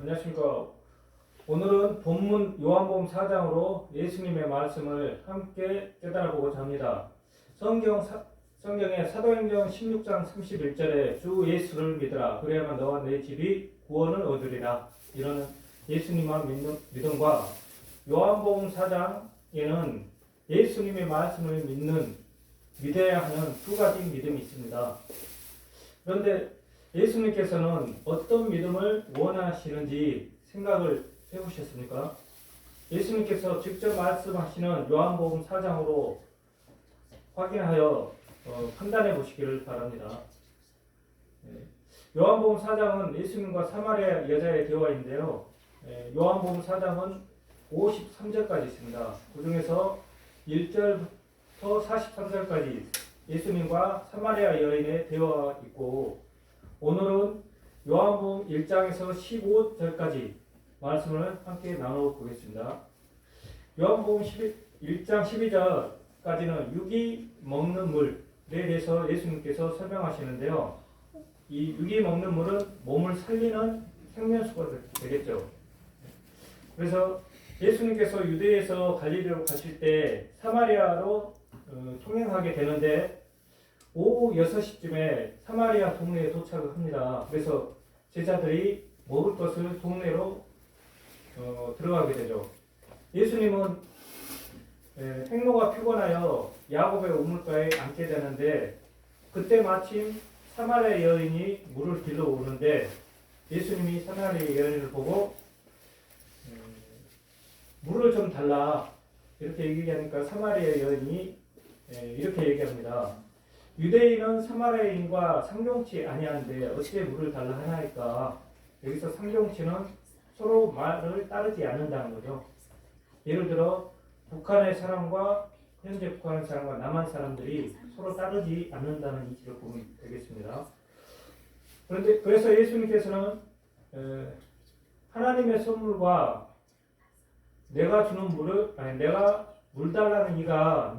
안녕하십니까. 오늘은 본문 요한복음 4장으로 예수님의 말씀을 함께 깨달아보고자 합니다. 성경의 사도행전 16장 31절에 주 예수를 믿으라 그래야만 너와 내 집이 구원을 얻으리라 이런 예수님만 믿는 믿음과 요한복음 4장에는 예수님의 말씀을 믿어야 하는 두 가지 믿음이 있습니다. 그런데 예수님께서는 어떤 믿음을 원하시는지 생각을 해보셨습니까? 예수님께서 직접 말씀하시는 요한복음 4장으로 확인하여 판단해 보시기를 바랍니다. 요한복음 4장은 예수님과 사마리아 여자의 대화인데요. 요한복음 4장은 53절까지 있습니다. 그 중에서 1절부터 43절까지 예수님과 사마리아 여인의 대화가 있고, 오늘은 요한복음 1장에서 15절까지 말씀을 함께 나눠보겠습니다. 요한복음 1장 12절까지는 육이 먹는 물에 대해서 예수님께서 설명하시는데요. 이 육이 먹는 물은 몸을 살리는 생명수가 되겠죠. 그래서 예수님께서 유대에서 갈릴리로 가실 때 사마리아로 통행하게 되는데 오후 6시쯤에 사마리아 동네에 도착을 합니다. 그래서 제자들이 먹을 것을 동네로 들어가게 되죠. 예수님은 행로가 피곤하여 야곱의 우물가에 앉게 되는데, 그때 마침 사마리아 여인이 물을 길러 오는데 예수님이 사마리아 여인을 보고 물을 좀 달라 이렇게 얘기하니까 사마리아 여인이 이렇게 얘기합니다. 유대인은 사마리아인과 상종치 아니하는데 어찌 물을 달라 하나이까. 여기서 상종치는 서로 말을 따르지 않는다는 거죠. 예를 들어 북한의 사람과 현재 북한 사람과 남한 사람들이 서로 따르지 않는다는 이치를 보면 되겠습니다. 그래서 예수님께서는 하나님의 선물과 내가 주는 물을 내가 물 달라는 이가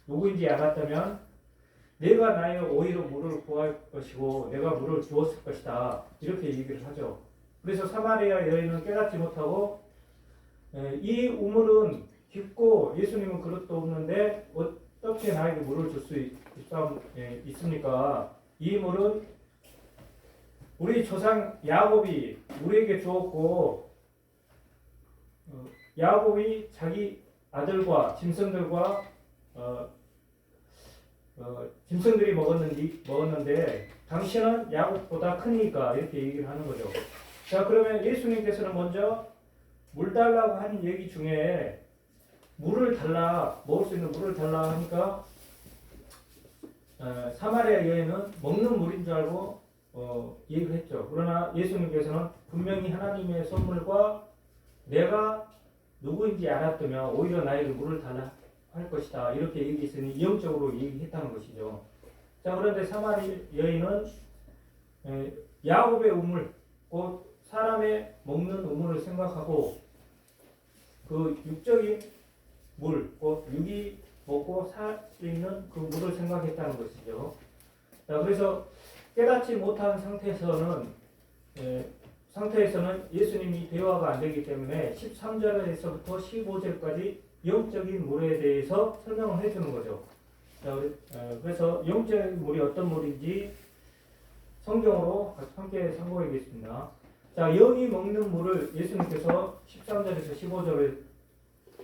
누구인지 알았다면 내가 나의 오이로 물을 구할 것이고 내가 물을 주었을 것이다 이렇게 얘기를 하죠. 그래서 사마리아 여인은 깨닫지 못하고 이 우물은 깊고 예수님은 그릇도 없는데 어떻게 나에게 물을 줄 수 있습니까? 이 물은 우리 조상 야곱이 우리에게 주었고 야곱이 자기 아들과 짐승들이 먹었는데 당신은 야곱보다 크니까 이렇게 얘기를 하는 거죠. 자, 그러면 예수님께서는 먼저 물 달라고 하는 얘기 중에 물을 달라, 먹을 수 있는 물을 달라 하니까 사마리아 여인은 먹는 물인 줄 알고 얘기를 했죠. 그러나 예수님께서는 분명히 하나님의 선물과 내가 누구인지 알았다면 오히려 나에게 물을 달라 할 것이다 이렇게 얘기했으니 이형적으로 얘기했다는 것이죠. 자, 그런데 사마리아 여인은 야곱의 우물, 곧 사람의 먹는 우물을 생각하고 그 육적인 물, 곧 육이 먹고 살 수 있는 그 물을 생각했다는 것이죠. 자, 그래서 깨닫지 못한 상태에서는 예수님이 대화가 안 되기 때문에 13절에서부터 15절까지 영적인 물에 대해서 설명을 해주는 거죠. 자, 그래서 영적인 물이 어떤 물인지 성경으로 함께 참고하겠습니다. 자, 영이 먹는 물을 예수님께서 13절에서 15절에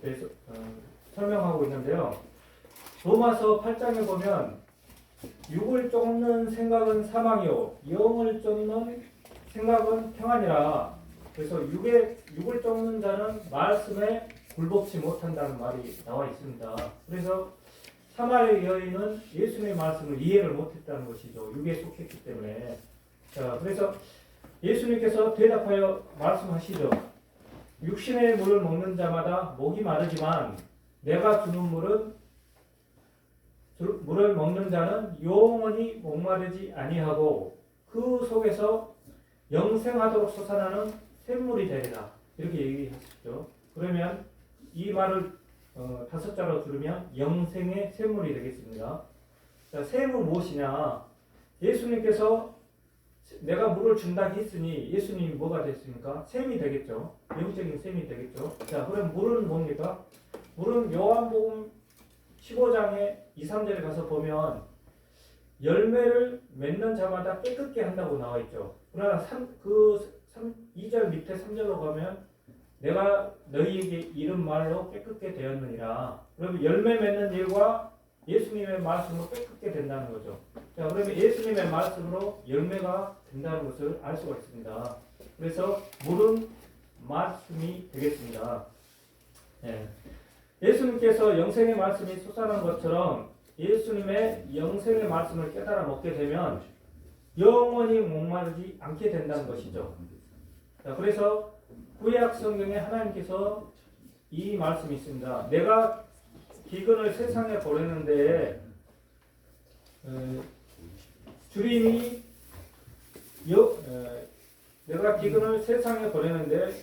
대해서 설명하고 있는데요. 로마서 8장에 보면 육을 쫓는 생각은 사망이요 영을 쫓는 생각은 평안이라. 그래서 육을 쫓는 자는 말씀에 굴복치 못한다는 말이 나와 있습니다. 그래서 사마리아 여인은 예수님의 말씀을 이해를 못했다는 것이죠. 육에 속했기 때문에. 자, 그래서 예수님께서 대답하여 말씀하시죠. 육신의 물을 먹는 자마다 목이 마르지만 내가 주는 물을 먹는 자는 영원히 목마르지 아니하고 그 속에서 영생하도록 솟아나는 샘물이 되리라 이렇게 얘기하셨죠. 그러면 이 말을 5자로 들으면 영생의 샘물이 되겠습니다. 자, 샘은 무엇이냐? 예수님께서 내가 물을 준다 했으니 예수님이 뭐가 됐습니까? 샘이 되겠죠. 영적인 샘이 되겠죠. 자, 그럼 물은 뭡니까? 물은 요한복음 15장에 2, 3절에 가서 보면 열매를 맺는 자마다 깨끗게 한다고 나와 있죠. 그러나 2절 밑에 3절로 가면 내가 너희에게 이른 말로 깨끗게 되었느니라. 그러면 열매 맺는 일과 예수님의 말씀으로 깨끗게 된다는 거죠. 자, 그러면 예수님의 말씀으로 열매가 된다는 것을 알 수가 있습니다. 그래서 물은 말씀이 되겠습니다. 예. 예수님께서 영생의 말씀이 솟아난 것처럼 예수님의 영생의 말씀을 깨달아 먹게 되면 영원히 목마르지 않게 된다는 것이죠. 자, 그래서 구약 성경에 하나님께서 이 말씀이 있습니다. 내가 기근을 세상에 보내는데 주님이 내가 기근을 세상에 보내는데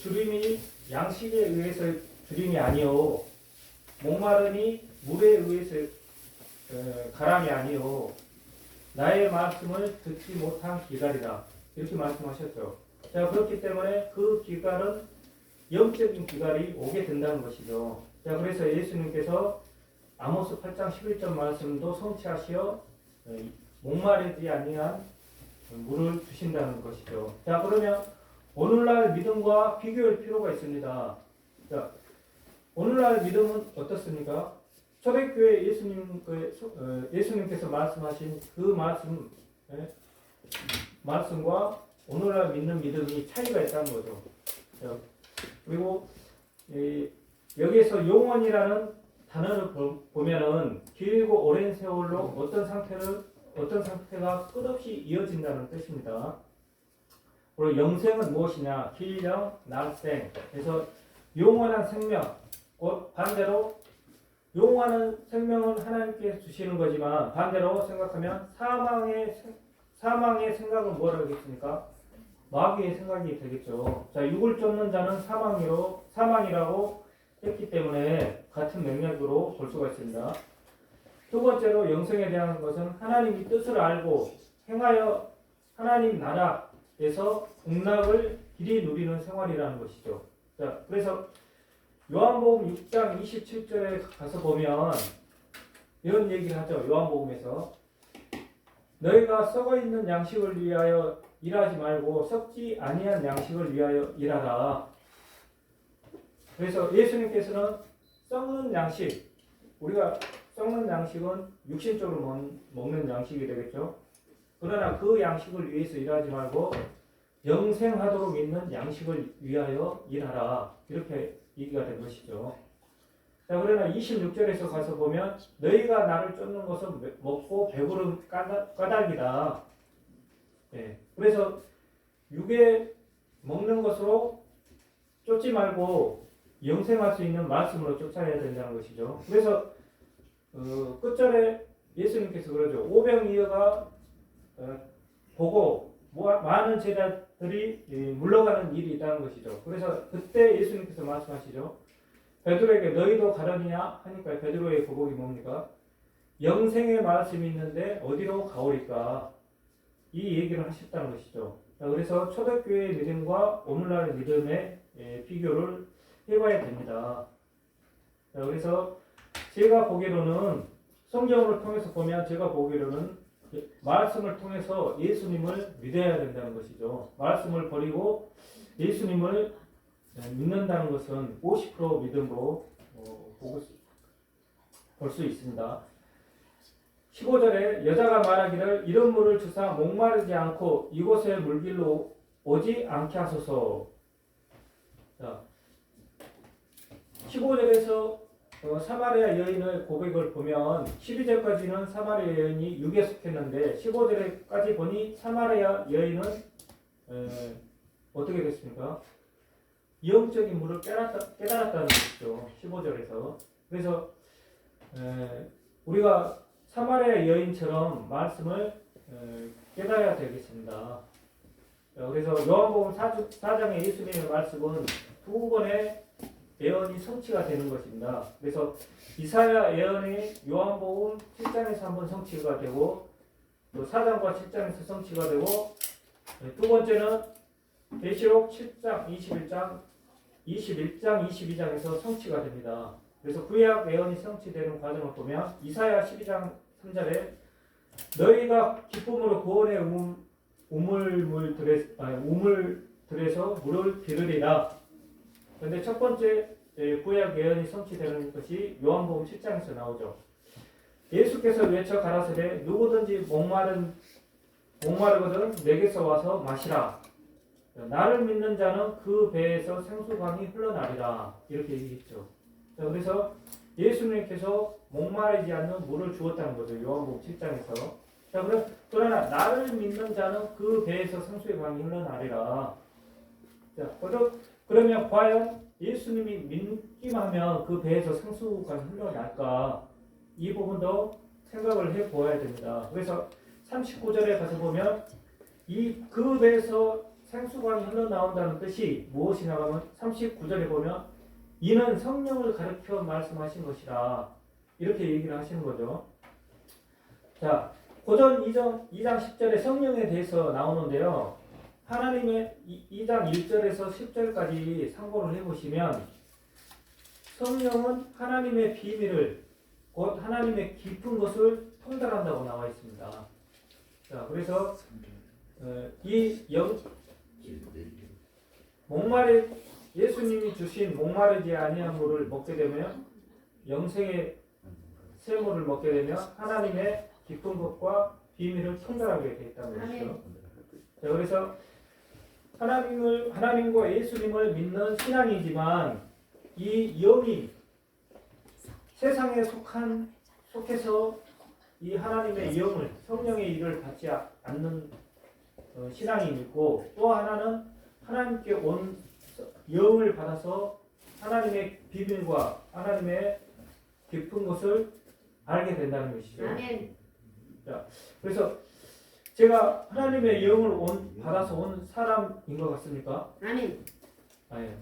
주님이 양식에 의해서 주님이 아니요 목마르니 물에 의해서 가람이 아니요 나의 말씀을 듣지 못한 기갈이다 이렇게 말씀하셨죠. 자, 그렇기 때문에 그 기갈은 영적인 기갈이 오게 된다는 것이죠. 자, 그래서 예수님께서 아모스 8장 11절 말씀도 성취하시어 목마르지 아니한 물을 주신다는 것이죠. 자, 그러면 오늘날 믿음과 비교할 필요가 있습니다. 자, 오늘날 믿음은 어떻습니까? 초대교회 예수님께서 말씀하신 그 말씀과 오늘날 믿는 믿음이 차이가 있다는 거죠. 자, 그리고 여기에서 영원이라는 단어를 보면은 길고 오랜 세월로 어떤 상태가 끝없이 이어진다는 뜻입니다. 그리고 영생은 무엇이냐? 길령, 날생. 그래서 영원한 생명, 곧 반대로 영원한 생명은 하나님께 주시는 거지만 반대로 생각하면 사망의 생각은 뭐라고 하겠습니까? 마귀의 생각이 되겠죠. 자, 육을 쫓는 자는 사망이라고 했기 때문에 같은 맥락으로 볼 수가 있습니다. 두 번째로 영생에 대한 것은 하나님의 뜻을 알고 행하여 하나님 나라에서 복락을 길이 누리는 생활이라는 것이죠. 자, 그래서 요한복음 6장 27절에 가서 보면 이런 얘기를 하죠. 요한복음에서 너희가 썩어 있는 양식을 위하여 일하지 말고 썩지 아니한 양식을 위하여 일하라. 그래서 예수님께서는 썩는 양식, 우리가 썩는 양식은 육신적으로 먹는 양식이 되겠죠. 그러나 그 양식을 위해서 일하지 말고 영생하도록 있는 양식을 위하여 일하라. 이렇게 얘기가 된 것이죠. 자, 그러나 26절에서 가서 보면 너희가 나를 쫓는 것은 먹고 배부른 까닭이다. 예. 그래서 육에 먹는 것으로 쫓지 말고 영생할 수 있는 말씀으로 쫓아야 된다는 것이죠. 그래서 끝절에 예수님께서 그러죠. 오병이어가 보고 많은 제자들이 물러가는 일이 있다는 것이죠. 그래서 그때 예수님께서 말씀하시죠. 베드로에게 너희도 가려니냐 하니까 베드로의 고백이 뭡니까? 영생의 말씀이 있는데 어디로 가오리까? 이 얘기를 하셨다는 것이죠. 그래서 초대교회의 믿음과 오늘날의 믿음의 비교를 해봐야 됩니다. 그래서 제가 보기로는 성경을 통해서 보면 제가 보기로는 말씀을 통해서 예수님을 믿어야 된다는 것이죠. 말씀을 버리고 예수님을 믿는다는 것은 50% 믿음으로 볼 수 있습니다. 15절에 여자가 말하기를 이런 물을 주사 목마르지 않고 이곳에 물길로 오지 않게 하소서. 자, 15절에서 사마리아 여인의 고백을 보면 12절까지는 사마리아 여인이 육에 속했는데 15절까지 보니 사마리아 여인은 어떻게 됐습니까? 영적인 물을 깨달았다는 것이죠. 15절에서. 그래서 우리가 사마리아 여인처럼 말씀을 깨달아야 되겠습니다. 그래서 요한복음 4장의 예수님의 말씀은 두 번의 예언이 성취가 되는 것입니다. 그래서 이사야 예언이 요한복음 7장에서 한번 성취가 되고 또 4장과 7장에서 성취가 되고, 두 번째는 계시록 7장, 21장, 22장에서 성취가 됩니다. 그래서 구약 예언이 성취되는 과정을 보면 이사야 12장 3절에 너희가 기쁨으로 구원의 우물들에서 물을 기르리라. 그런데 첫 번째 구약 예언이 성취되는 것이 요한복음 7장에서 나오죠. 예수께서 외쳐 가라사대 누구든지 목마르거든 내게서 와서 마시라. 나를 믿는 자는 그 배에서 생수강이 흘러나리라. 이렇게 얘기했죠. 그래서 예수님께서 목마르지 않는 물을 주었다는 거죠. 요한복음 7장에서. 그러나 나를 믿는 자는 그 배에서 생수의 강이 흘러나리라. 그러면 과연 예수님이 믿기만 하면 그 배에서 생수강이 흘러날까? 이 부분도 생각을 해보아야 됩니다. 그래서 39절에 가서 보면 그 배에서 생수강이 흘러나온다는 뜻이 무엇이냐 하면 39절에 보면 이는 성령을 가르쳐 말씀하신 것이라 이렇게 얘기를 하시는 거죠. 자, 고전 2장 10절에 성령에 대해서 나오는데요. 하나님의 2장 1절에서 10절까지 참고를 해보시면 성령은 하나님의 비밀을 곧 하나님의 깊은 것을 통달한다고 나와 있습니다. 자, 그래서 예수님이 주신 목마르지 아니한 물을 먹게 되면 영생의 샘물을 먹게 되면 하나님의 깊은 것과 비밀을 통달하게 되었다는 것이죠. 자, 그래서 하나님과 예수님을 믿는 신앙이지만 이 영이 세상에 속해서 이 하나님의 영을 성령의 일을 받지 않는 신앙이 있고, 또 하나는 하나님께 온 영을 받아서 하나님의 비밀과 하나님의 깊은 것을 알게 된다는 것이죠. 아멘. 자, 그래서 제가 하나님의 영을 받아서 온 사람인 것 같습니까? 아멘. 예.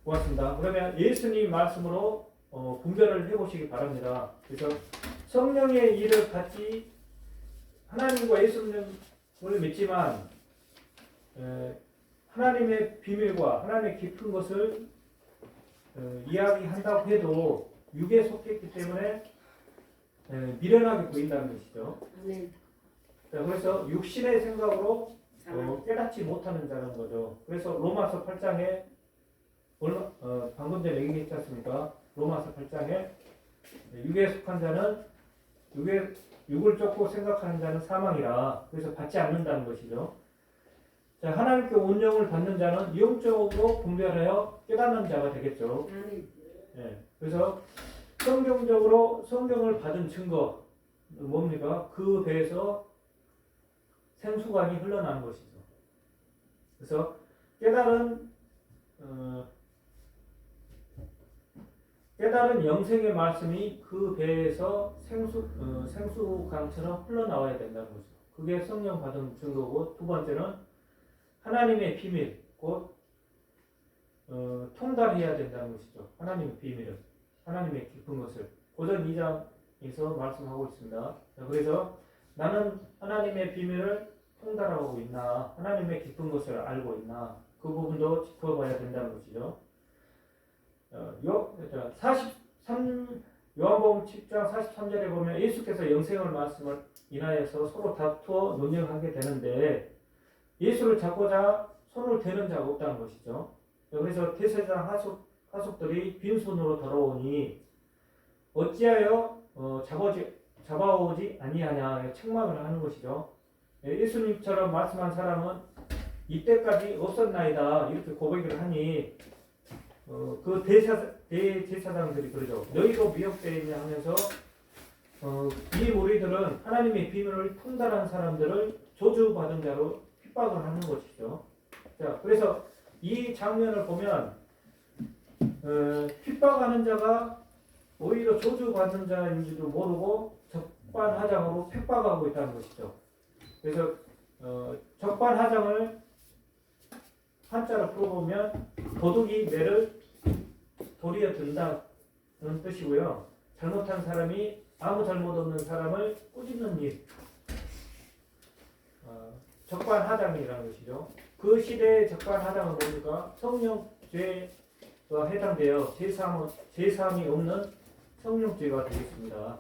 고맙습니다. 그러면 예수님 말씀으로 분별을 해보시기 바랍니다. 그래서 성령의 일을 같이 하나님과 예수님을 믿지만 하나님의 비밀과 하나님의 깊은 것을 이야기한다고 해도 육에 속했기 때문에 미련하게 보인다는 것이죠. 아멘. 자, 그래서 육신의 생각으로 깨닫지 못하는 자라는 거죠. 그래서 로마서 8장에 방금 전에 얘기했지 않습니까? 로마서 8장에 육에 속한 자는 육을 쫓고 생각하는 자는 사망이라. 그래서 받지 않는다는 것이죠. 자, 하나님께 온 영을 받는 자는 영적으로 분별하여 깨닫는 자가 되겠죠. 예, 그래서 성경적으로 성경을 받은 증거 뭡니까? 그 배에서 생수강이 흘러나는 것이죠. 그래서 깨달은 영생의 말씀이 그 배에서 생수강처럼 흘러나와야 된다는 거죠. 그게 성령 받은 증거고, 두 번째는 하나님의 비밀, 곧 통달해야 된다는 것이죠. 하나님의 비밀을, 하나님의 깊은 것을 고전 2장에서 말씀하고 있습니다. 그래서 나는 하나님의 비밀을 통달하고 있나, 하나님의 깊은 것을 알고 있나, 그 부분도 짚어봐야 된다는 것이죠. 요한복음 10장 43절에 보면 예수께서 영생을 말씀을 인하여서 서로 다투어 논쟁하게 되는데 예수를 잡고자 손을 대는 자가 없다는 것이죠. 그래서 대제사장 하속들이 빈손으로 돌아오니 어찌하여 잡아오지 아니하냐 책망을 하는 것이죠. 예수님처럼 말씀한 사람은 이때까지 없었나이다 이렇게 고백을 하니 그 대제사장들이 그러죠. 너희도 미혹되느냐 하면서 이 무리들은 하나님의 비밀을 통달한 사람들을 저주받은 자로 핍박을 하는 것이죠. 자, 그래서 이 장면을 보면 핍박하는 자가 오히려 저주받는 자인지도 모르고 적반하장으로 핍박하고 있다는 것이죠. 그래서 적반하장을 한자로 풀어보면 도둑이 매를 도리어 든다는 뜻이고요. 잘못한 사람이 아무 잘못 없는 사람을 꾸짖는 일. 적반하장이라는 것이죠. 그 시대의 적반하장은 뭡니까? 성령죄가 해당되어 제사함이 없는 성령죄가 되겠습니다.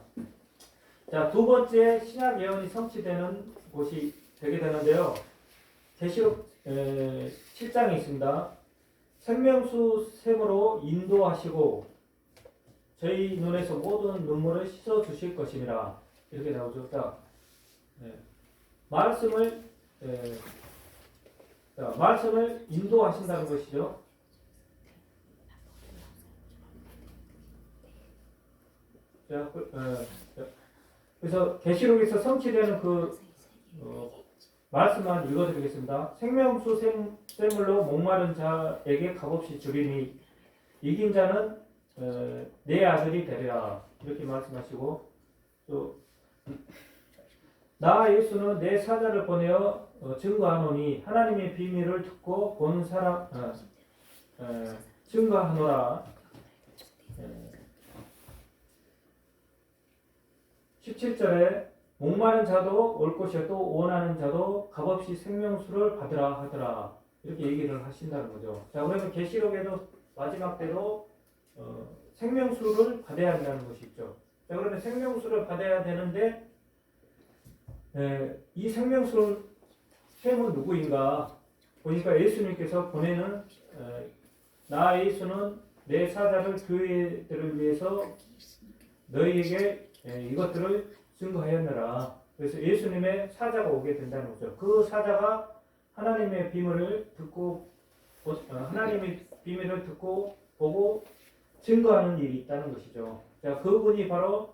자, 두 번째 신약 예언이 성취되는 곳이 되게 되는데요. 계시록 7장에 있습니다. 생명수 샘으로 인도하시고 저희 눈에서 모든 눈물을 씻어 주실 것입니다. 이렇게 나오죠. 자, 말씀을 인도하신다는 것이죠. 자, 그래서 계시록에서 성취되는 그 말씀만 읽어드리겠습니다. 생명수 샘물로 목마른 자에게 값없이 주리니 이긴 자는 내 아들이 되리라. 이렇게 말씀하시고 또 나 예수는 내 사자를 보내어 증거하노니 하나님의 비밀을 듣고 본 사람 증거하노라. 17절에 목마른 자도 올 것이요 또 원하는 자도 값없이 생명수를 받으라 하더라. 이렇게 얘기를 하신다는 거죠. 자, 그러면 계시록에도 마지막 때도 생명수를 받아야 한다는 것이 있죠. 자, 그러면 생명수를 받아야 되는데 이 생명수를 샘은 누구인가? 보니까 예수님께서 보내는 나 예수는 내 사자를 교회들을 위해서 너희에게 이것들을 증거하였느라. 그래서 예수님의 사자가 오게 된다는 거죠. 그 사자가 하나님의 비밀을 듣고 보고 증거하는 일이 있다는 것이죠. 자, 그분이 바로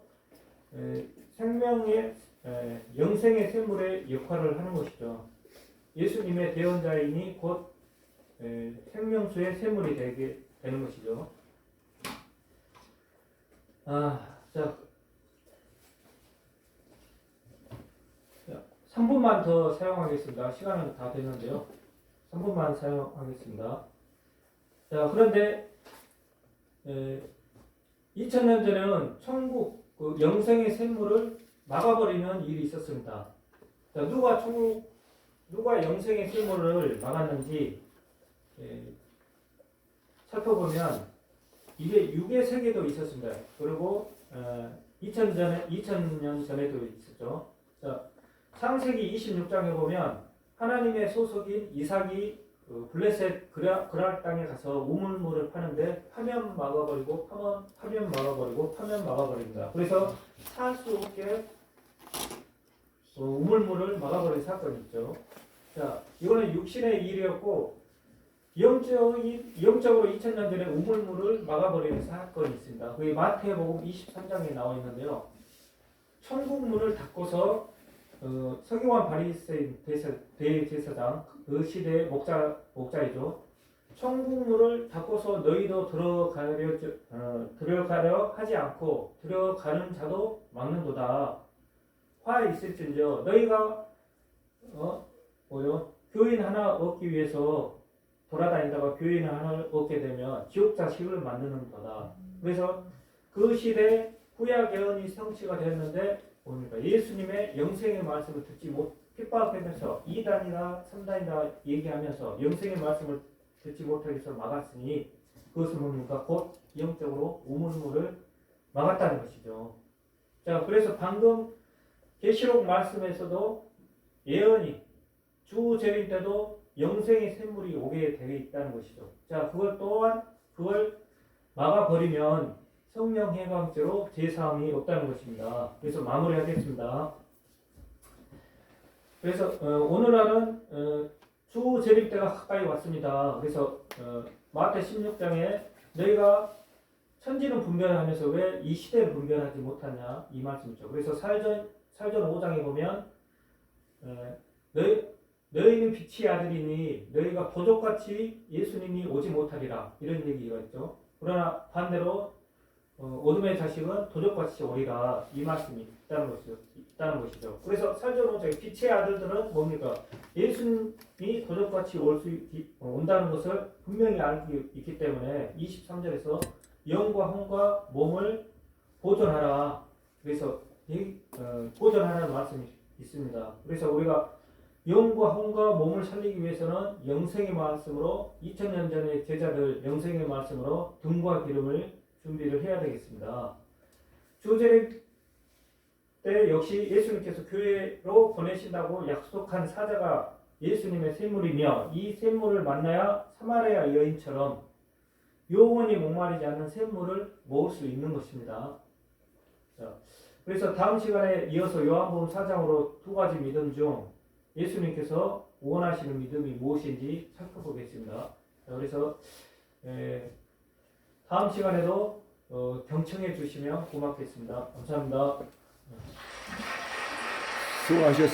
생명의 영생의 샘물의 역할을 하는 것이죠. 예수님의 대언자이니 곧 생명수의 샘물이 되게 되는 것이죠. 자, 3분만 더 사용하겠습니다. 시간은 다 됐는데요. 3분만 사용하겠습니다. 자, 그런데 2000년 전에는 천국 그 영생의 샘물을 막아버리는 일이 있었습니다. 자, 누가 영생의 샘물을 막았는지 살펴보면 이게 유괴 세계도 있었습니다. 그리고 2000년 전에도 있었죠. 자, 창세기 26장에 보면 하나님의 소속인 이삭이 블레셋 그랄 땅에 가서 우물물을 파는데 파면 막아버리고 파면 막아버립니다. 그래서 살 수 없게 우물물을 막아버린 사건이 있죠. 자, 이거는 육신의 일이었고 영적으로 2000년 전에 우물물을 막아버리는 사건이 있습니다. 그게 마태복음 23장에 나와 있는데요. 천국문을 닫고서 서기관 바리새인 대제사장 그 시대의 목자이죠. 천국문을 닫고서 너희도 들어가려 하지 않고 들어가는 자도 막는도다. 화 있을진저 너희가 교인 하나 얻기 위해서 돌아다니다가 교인 하나를 얻게 되면 지옥 자식을 만드는 거다. 그래서 그 시대 구약 예언이 성취가 되었는데 뭡니까? 예수님의 영생의 말씀을 듣지 못 핍박하면서 2단이나 3단이나 얘기하면서 영생의 말씀을 듣지 못하게 해서 막았으니 그것은 뭡니까? 곧 영적으로 우물물을 막았다는 것이죠. 자, 그래서 방금 계시록 말씀에서도 예언이 주 재림 때도 영생의 샘물이 오게 되어 있다는 것이죠. 자, 그걸 막아버리면 성령 해방죄로 제사함이 없다는 것입니다. 그래서 마무리하겠습니다. 그래서 오늘날은 주 재림 때가 가까이 왔습니다. 그래서 마태 16장에 너희가 천지는 분별하면서 왜 이 시대를 분별하지 못하냐 이 말씀이죠. 그래서 살전 5장에 보면 너희는 빛의 아들이니 너희가 도적같이 예수님이 오지 못하리라 이런 얘기가 있죠. 그러나 반대로 어둠의 자식은 도적같이 오리라 이 말씀이 있다는 것이죠. 그래서 살전 5장에 빛의 아들들은 뭡니까? 예수님이 도적같이 온다는 것을 분명히 알고 있기 때문에 23절에서 영과 혼과 몸을 보존하라. 그래서 보존하라는 말씀이 있습니다. 그래서 우리가 영과 혼과 몸을 살리기 위해서는 영생의 말씀으로 2000년 전의 제자들 영생의 말씀으로 등과 기름을 준비를 해야 되겠습니다. 주제례 때 역시 예수님께서 교회로 보내신다고 약속한 사자가 예수님의 샘물이며 이 샘물을 만나야 사마리아 여인처럼 영원히 목마르지 않는 샘물을 먹을 수 있는 것입니다. 자, 그래서 다음 시간에 이어서 요한복음 4장으로 두 가지 믿음 중 예수님께서 원하시는 믿음이 무엇인지 살펴보겠습니다. 자, 그래서 다음 시간에도 경청해 주시면 고맙겠습니다. 감사합니다. 수고하셨어요.